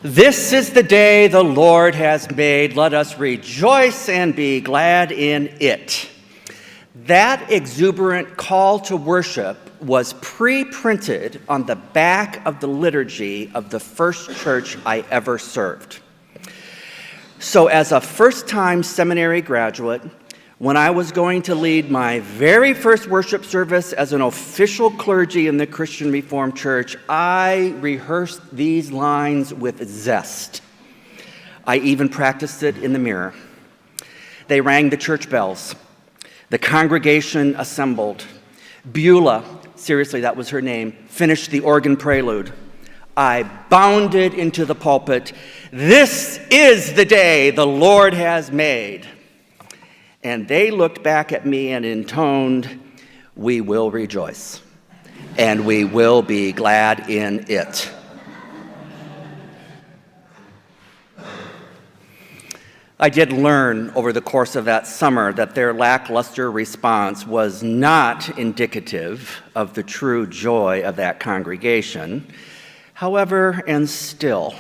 This is the day the Lord has made. Let us rejoice and be glad in it. That exuberant call to worship was pre-printed on the back of the liturgy of the first church I ever served. So as a first-time seminary graduate, when I was going to lead my very first worship service as an official clergy in the Christian Reformed Church, I rehearsed these lines with zest. I even practiced it in the mirror. They rang the church bells. The congregation assembled. Beulah, seriously, that was her name, finished the organ prelude. I bounded into the pulpit. This is the day the Lord has made. And they looked back at me and intoned, "We will rejoice, and we will be glad in it." I did learn over the course of that summer that their lackluster response was not indicative of the true joy of that congregation. However, and still,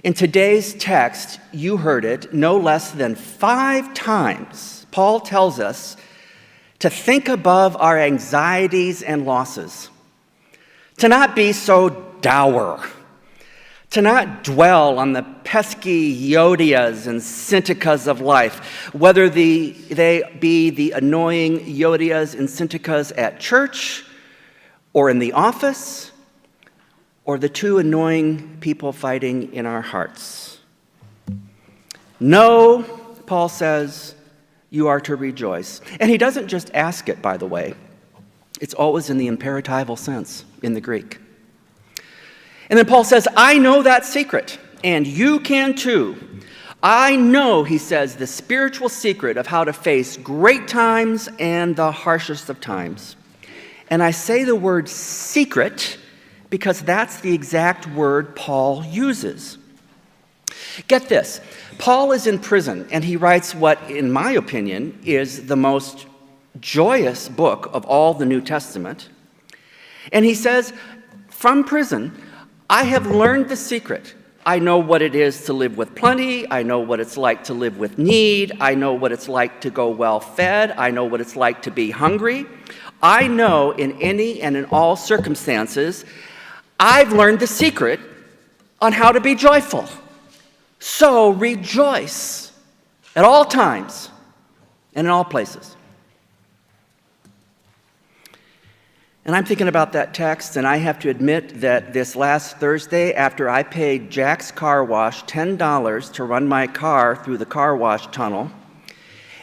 in today's text, you heard it no less than 5 times. Paul tells us to think above our anxieties and losses, to not be so dour, to not dwell on the pesky Yodias and Syntychas of life, whether they be the annoying Yodias and Syntychas at church or in the office, or the 2 annoying people fighting in our hearts. No, Paul says, you are to rejoice. And he doesn't just ask it, by the way. It's always in the imperatival sense in the Greek. And then Paul says, I know that secret, and you can too. I know, he says, the spiritual secret of how to face great times and the harshest of times. And I say the word secret because that's the exact word Paul uses. Get this. Paul is in prison, and he writes what, in my opinion, is the most joyous book of all the New Testament. And he says, from prison, I have learned the secret. I know what it is to live with plenty. I know what it's like to live with need. I know what it's like to go well fed. I know what it's like to be hungry. I know in any and in all circumstances, I've learned the secret on how to be joyful. So rejoice at all times and in all places. And I'm thinking about that text, and I have to admit that this last Thursday, after I paid Jack's Car Wash $10 to run my car through the car wash tunnel,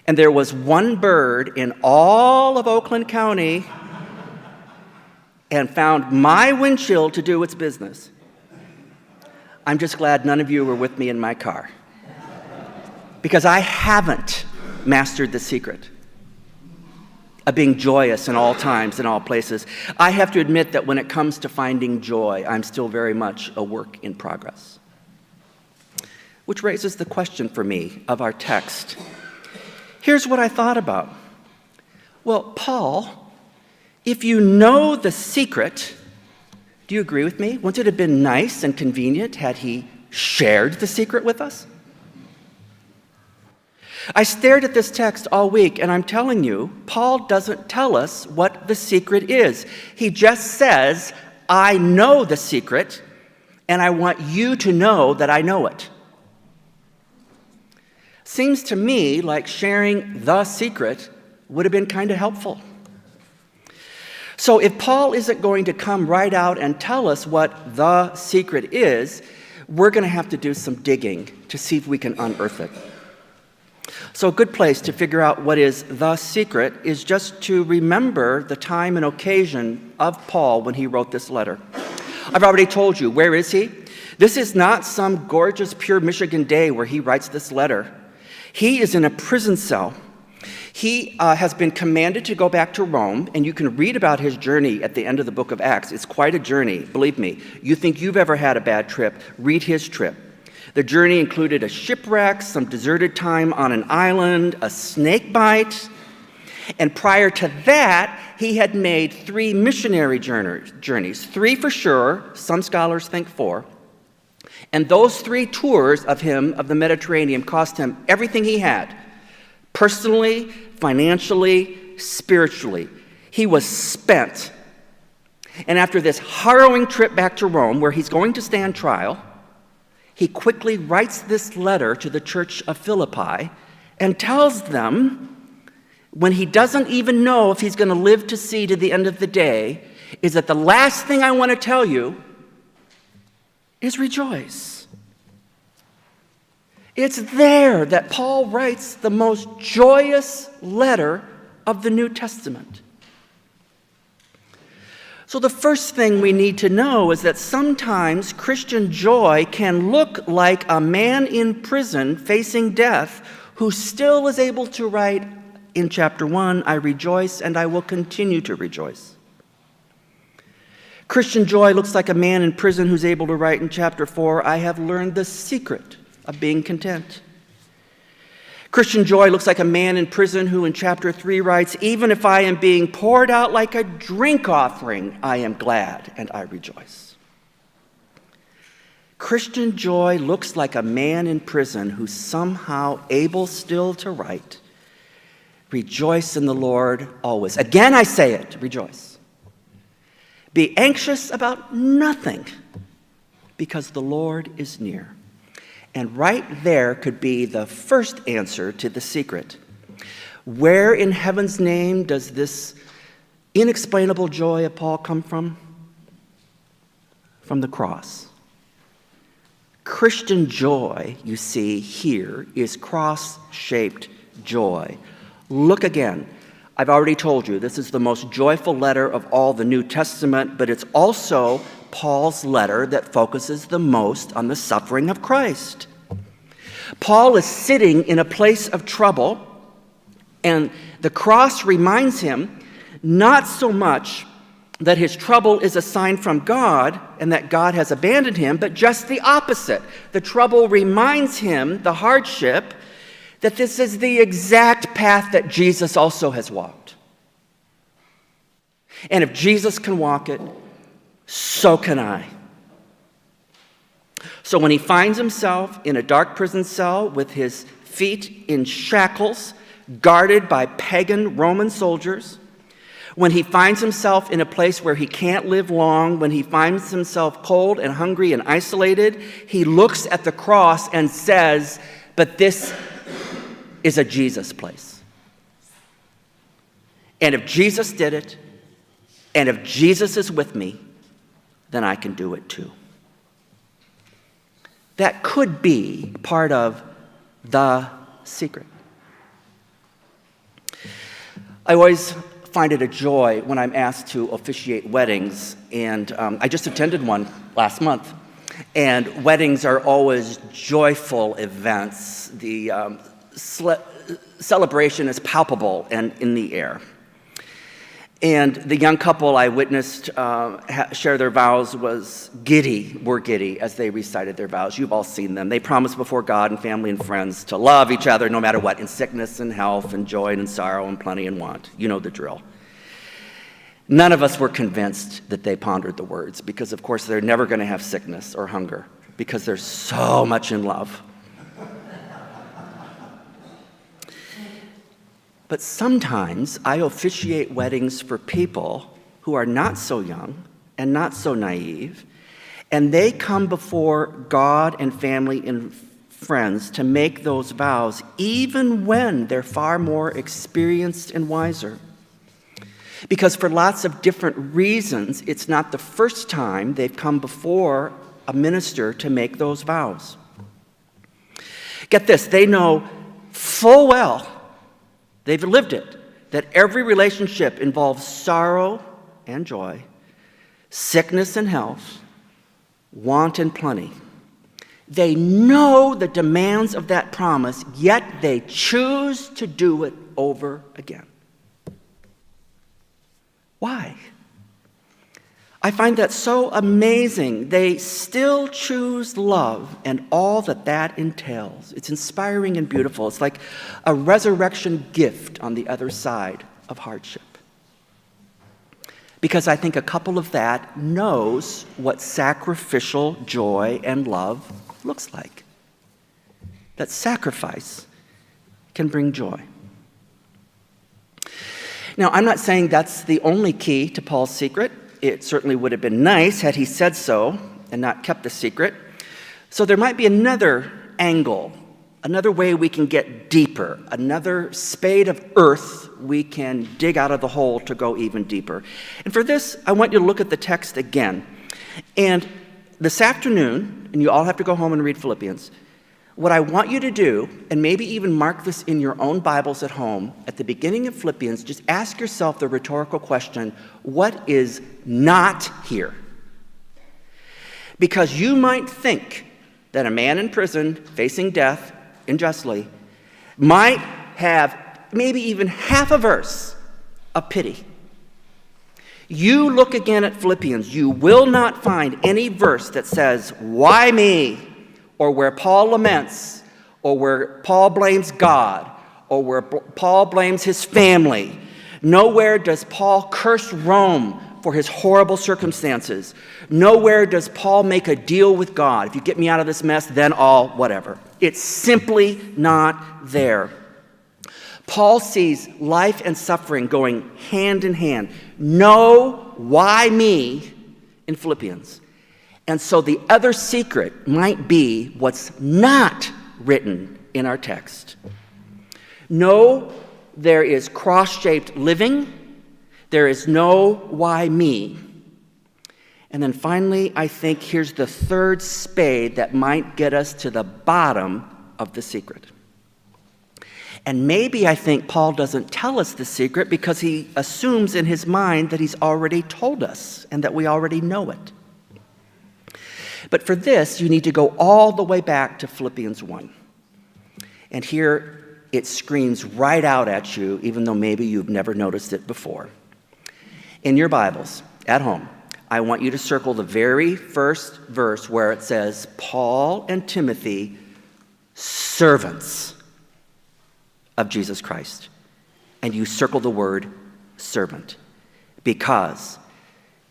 and there was one bird in all of Oakland County and found my windshield to do its business, I'm just glad none of you were with me in my car, because I haven't mastered the secret of being joyous in all times and all places. I have to admit that when it comes to finding joy, I'm still very much a work in progress. Which raises the question for me of our text. Here's what I thought about. Well, Paul, if you know the secret, do you agree with me? Wouldn't it have been nice and convenient had he shared the secret with us? I stared at this text all week, and I'm telling you, Paul doesn't tell us what the secret is. He just says, I know the secret, and I want you to know that I know it. Seems to me like sharing the secret would have been kind of helpful. So if Paul isn't going to come right out and tell us what the secret is, we're going to have to do some digging to see if we can unearth it. So a good place to figure out what is the secret is just to remember the time and occasion of Paul when he wrote this letter. I've already told you, where is he? This is not some gorgeous, pure Michigan day where he writes this letter. He is in a prison cell. He has been commanded to go back to Rome, and you can read about his journey at the end of the book of Acts. It's quite a journey, believe me. You think you've ever had a bad trip, read his trip. The journey included a shipwreck, some deserted time on an island, a snake bite, and prior to that, he had made 3 missionary journeys, 3 for sure, some scholars think 4. And those 3 tours of the Mediterranean, cost him everything he had, personally, financially, spiritually. He was spent. And after this harrowing trip back to Rome, where he's going to stand trial, he quickly writes this letter to the church of Philippi and tells them, when he doesn't even know if he's going to live to see to the end of the day, is that the last thing I want to tell you is rejoice. It's there that Paul writes the most joyous letter of the New Testament. So the first thing we need to know is that sometimes Christian joy can look like a man in prison facing death who still is able to write in chapter 1, I rejoice and I will continue to rejoice. Christian joy looks like a man in prison who's able to write in chapter 4, I have learned the secret of being content. Christian joy looks like a man in prison who in chapter 3 writes, even if I am being poured out like a drink offering, I am glad and I rejoice. Christian joy looks like a man in prison who's somehow able still to write, rejoice in the Lord always. Again, I say it, rejoice. Be anxious about nothing, because the Lord is near. And right there could be the first answer to the secret. Where in heaven's name does this inexplainable joy of Paul come from? From the cross. Christian joy, you see here, is cross-shaped joy. Look again. I've already told you this is the most joyful letter of all the New Testament, but it's also Paul's letter that focuses the most on the suffering of Christ. Paul is sitting in a place of trouble, and the cross reminds him not so much that his trouble is a sign from God and that God has abandoned him, but just the opposite. The trouble reminds him, the hardship, that this is the exact path that Jesus also has walked. And if Jesus can walk it, so can I. So when he finds himself in a dark prison cell with his feet in shackles, guarded by pagan Roman soldiers, when he finds himself in a place where he can't live long, when he finds himself cold and hungry and isolated, he looks at the cross and says, but this is a Jesus place. And if Jesus did it, and if Jesus is with me, then I can do it too. That could be part of the secret. I always find it a joy when I'm asked to officiate weddings, and I just attended one last month. And weddings are always joyful events. The celebration is palpable and in the air. And the young couple I witnessed share their vows were giddy as they recited their vows. You've all seen them. They promised before God and family and friends to love each other no matter what, in sickness and health and joy and in sorrow and plenty and want. You know the drill. None of us were convinced that they pondered the words because, of course, they're never going to have sickness or hunger because they're so much in love. But sometimes I officiate weddings for people who are not so young and not so naive, and they come before God and family and friends to make those vows, even when they're far more experienced and wiser. Because for lots of different reasons, it's not the first time they've come before a minister to make those vows. Get this, they know full well, they've lived it, that every relationship involves sorrow and joy, sickness and health, want and plenty. They know the demands of that promise, yet they choose to do it over again. Why? I find that so amazing. They still choose love and all that entails. It's inspiring and beautiful. It's like a resurrection gift on the other side of hardship. Because I think a couple of that knows what sacrificial joy and love looks like. That sacrifice can bring joy. Now, I'm not saying that's the only key to Paul's secret. It certainly would have been nice had he said so and not kept the secret. So there might be another angle, another way we can get deeper, another spade of earth we can dig out of the hole to go even deeper. And for this, I want you to look at the text again. And this afternoon, and you all have to go home and read Philippians, what I want you to do, and maybe even mark this in your own Bibles at home, at the beginning of Philippians, just ask yourself the rhetorical question, what is not here? Because you might think that a man in prison facing death unjustly might have maybe even half a verse of pity. You look again at Philippians, you will not find any verse that says, why me? Or where Paul laments, or where Paul blames God, or where Paul blames his family. Nowhere does Paul curse Rome for his horrible circumstances. Nowhere does Paul make a deal with God. If you get me out of this mess, then all whatever. It's simply not there. Paul sees life and suffering going hand in hand. No, why me in Philippians. And so the other secret might be what's not written in our text. No, there is cross-shaped living. There is no why me. And then finally, I think here's the third spade that might get us to the bottom of the secret. And maybe I think Paul doesn't tell us the secret because he assumes in his mind that he's already told us and that we already know it. But for this, you need to go all the way back to Philippians 1. And here it screams right out at you, even though maybe you've never noticed it before. In your Bibles, at home, I want you to circle the very first verse where it says, Paul and Timothy, servants of Jesus Christ. And you circle the word servant, because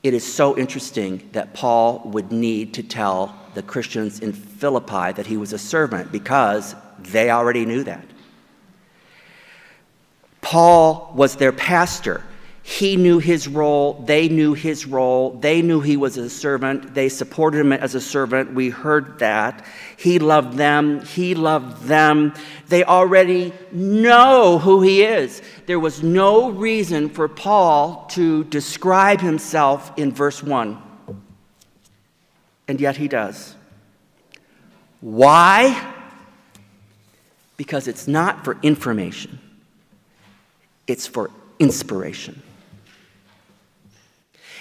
it is so interesting that Paul would need to tell the Christians in Philippi that he was a servant, because they already knew that. Paul was their pastor. He knew his role. They knew his role. They knew he was a servant. They supported him as a servant. We heard that. He loved them. He loved them. They already know who he is. There was no reason for Paul to describe himself in verse 1. And yet he does. Why? Because it's not for information. It's for inspiration.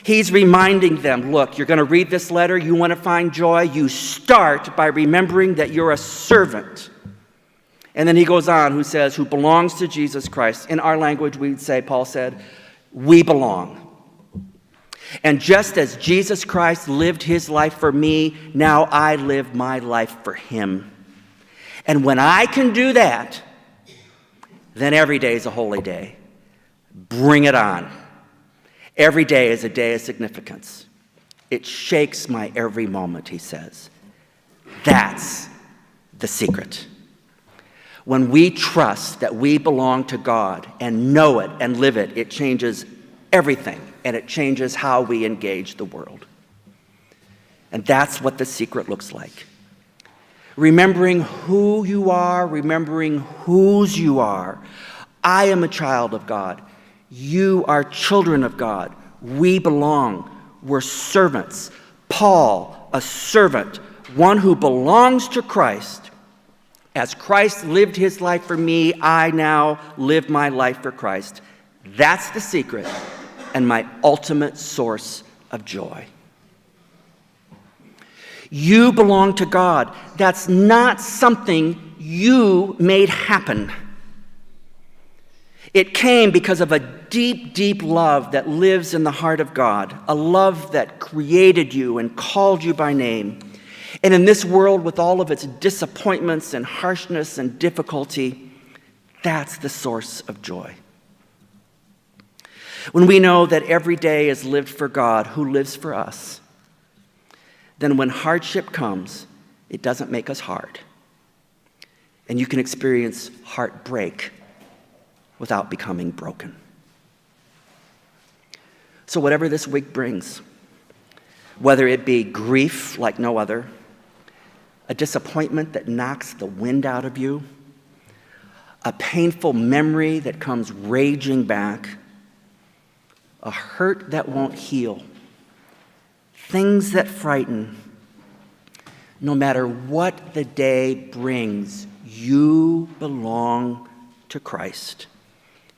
He's reminding them, look, you're going to read this letter, you want to find joy, you start by remembering that you're a servant. And then he goes on, who says, who belongs to Jesus Christ. In our language, we'd say, Paul said, we belong. And just as Jesus Christ lived his life for me, now I live my life for him. And when I can do that, then every day is a holy day. Bring it on. Every day is a day of significance. It shakes my every moment, he says. That's the secret. When we trust that we belong to God and know it and live it, it changes everything, and it changes how we engage the world. And that's what the secret looks like. Remembering who you are, remembering whose you are. I am a child of God. You are children of God. We belong. We're servants. Paul, a servant, one who belongs to Christ. As Christ lived his life for me, I now live my life for Christ. That's the secret and my ultimate source of joy. You belong to God. That's not something you made happen. It came because of a deep, deep love that lives in the heart of God, a love that created you and called you by name. And in this world, with all of its disappointments and harshness and difficulty, that's the source of joy. when we know that every day is lived for God who lives for us, then when hardship comes, it doesn't make us hard. And you can experience heartbreak without becoming broken. So whatever this week brings, whether it be grief like no other, a disappointment that knocks the wind out of you, a painful memory that comes raging back, a hurt that won't heal, things that frighten, no matter what the day brings, you belong to Christ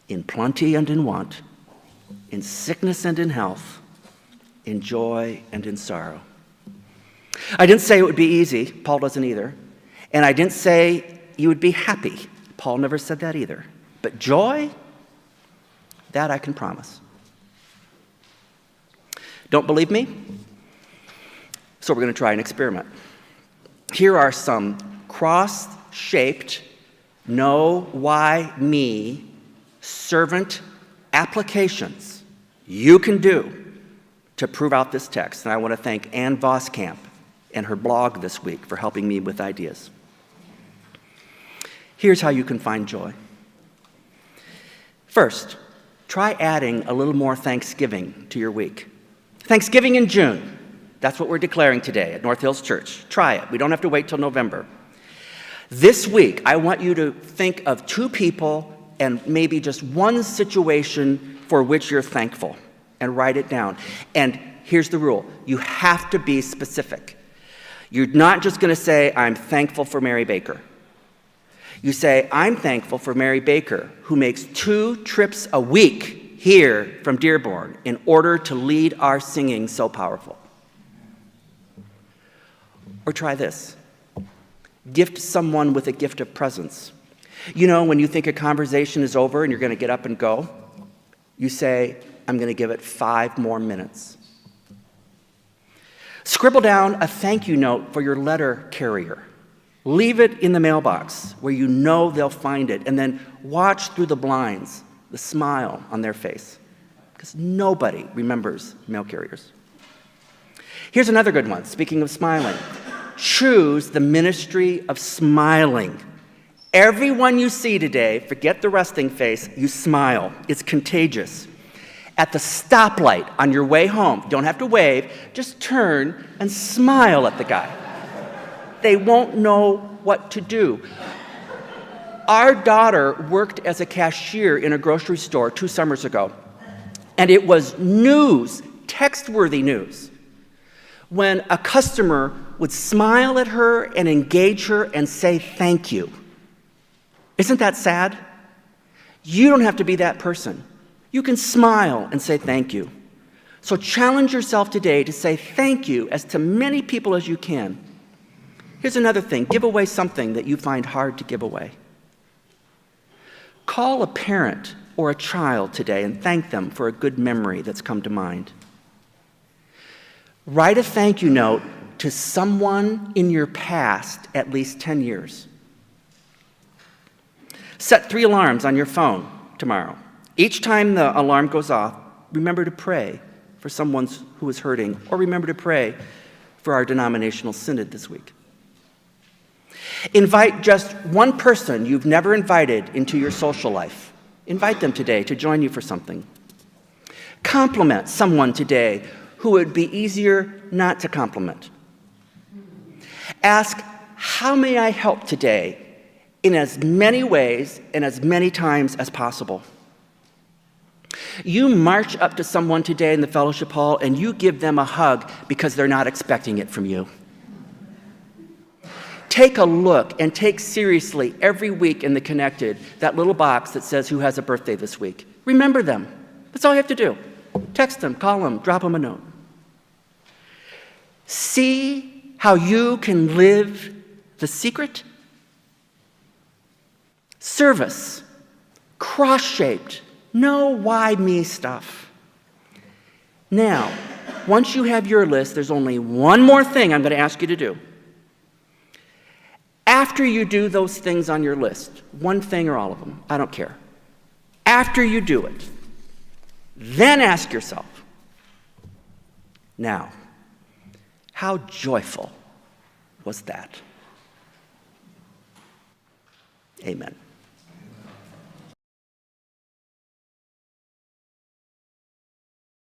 in plenty and in want, in sickness and in health, in joy and in sorrow. I didn't say it would be easy. Paul doesn't either. And I didn't say you would be happy. Paul never said that either. But joy, that I can promise. Don't believe me? So we're going to try an experiment. Here are some cross-shaped, no, why, me, servant applications you can do to prove out this text. And I want to thank Ann Voskamp and her blog this week for helping me with ideas. Here's how you can find joy. First, try adding a little more Thanksgiving to your week. Thanksgiving in June. That's what we're declaring today at North Hills Church. Try it. We don't have to wait till November. This week, I want you to think of two people and maybe just one situation for which you're thankful and write it down. And here's the rule. You have to be specific. You're not just going to say, I'm thankful for Mary Baker. You say, I'm thankful for Mary Baker, who makes 2 trips a week here from Dearborn in order to lead our singing so powerful. Or try this. Gift someone with a gift of presence. You know, when you think a conversation is over and you're going to get up and go, you say, I'm going to give it 5 more minutes. Scribble down a thank you note for your letter carrier. Leave it in the mailbox where you know they'll find it, and then watch through the blinds, the smile on their face, because nobody remembers mail carriers. Here's another good one, speaking of smiling. Choose the ministry of smiling. Everyone you see today, forget the resting face, you smile. It's contagious. At the stoplight on your way home, don't have to wave, just turn and smile at the guy. They won't know what to do. Our daughter worked as a cashier in a grocery store 2 summers ago, and it was news, text-worthy news, when a customer would smile at her and engage her and say thank you. Isn't that sad? You don't have to be that person. You can smile and say thank you. So challenge yourself today to say thank you as to many people as you can. Here's another thing. Give away something that you find hard to give away. Call a parent or a child today and thank them for a good memory that's come to mind. Write a thank you note to someone in your past at least 10 years. Set 3 alarms on your phone tomorrow. Each time the alarm goes off, remember to pray for someone who is hurting, or remember to pray for our denominational synod this week. Invite just one person you've never invited into your social life. Invite them today to join you for something. Compliment someone today who would be easier not to compliment. Ask, how may I help today in as many ways and as many times as possible? You march up to someone today in the fellowship hall and you give them a hug because they're not expecting it from you. Take a look and take seriously every week in the Connected that little box that says who has a birthday this week. Remember them. That's all you have to do. Text them, call them, drop them a note. See how you can live the secret? Service, cross-shaped, no why me stuff. Now, once you have your list, there's only one more thing I'm going to ask you to do. After you do those things on your list, one thing or all of them, I don't care. After you do it, Then ask yourself, now, how joyful was that? Amen.